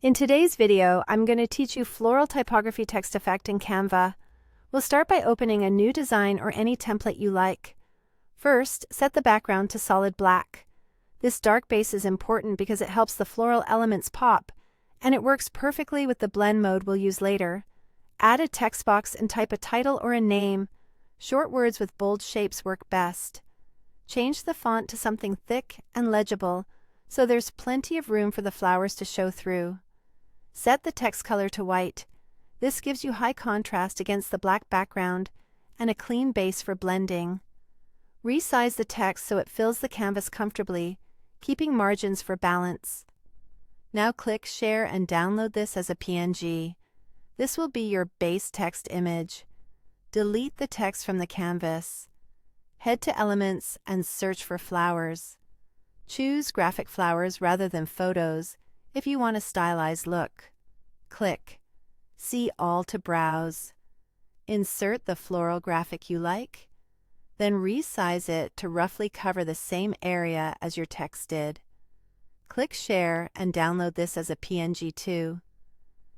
In today's video, I'm going to teach you Floral Typography Text Effect in Canva. We'll start by opening a new design or any template you like. First, set the background to solid black. This dark base is important because it helps the floral elements pop, and it works perfectly with the blend mode we'll use later. Add a text box and type a title or a name. Short words with bold shapes work best. Change the font to something thick and legible, so there's plenty of room for the flowers to show through. Set the text color to white. This gives you high contrast against the black background and a clean base for blending. Resize the text so it fills the canvas comfortably, keeping margins for balance. Now click Share and download this as a PNG. This will be your base text image. Delete the text from the canvas. Head to Elements and search for flowers. Choose graphic flowers rather than photos if you want a stylized look. Click See All to browse. Insert the floral graphic you like, then resize it to roughly cover the same area as your text did. Click Share and download this as a PNG too.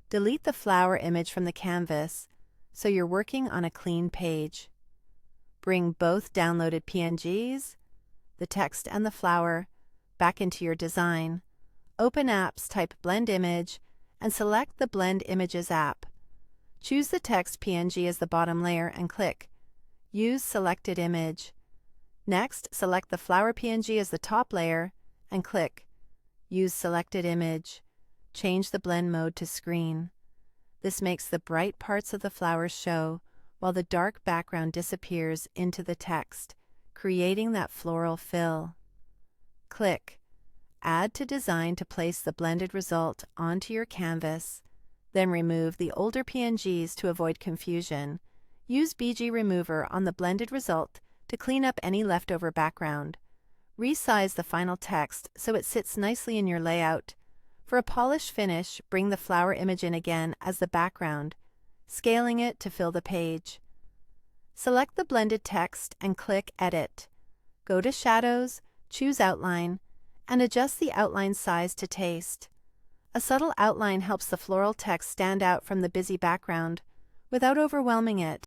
Delete the flower image from the canvas so you're working on a clean page. Bring both downloaded PNGs, the text and the flower, back into your design. Open Apps, type Blend Image, and select the Blend Images app. Choose the text PNG as the bottom layer and click Use Selected Image. Next, select the flower PNG as the top layer and click Use Selected Image. Change the blend mode to Screen. This makes the bright parts of the flowers show, while the dark background disappears into the text, creating that floral fill. Click Add to Design to place the blended result onto your canvas, then remove the older PNGs to avoid confusion. Use BG Remover on the blended result to clean up any leftover background. Resize the final text so it sits nicely in your layout. For a polished finish, bring the flower image in again as the background, scaling it to fill the page. Select the blended text and click Edit. Go to Shadows, choose Outline, and adjust the outline size to taste. A subtle outline helps the floral text stand out from the busy background without overwhelming it.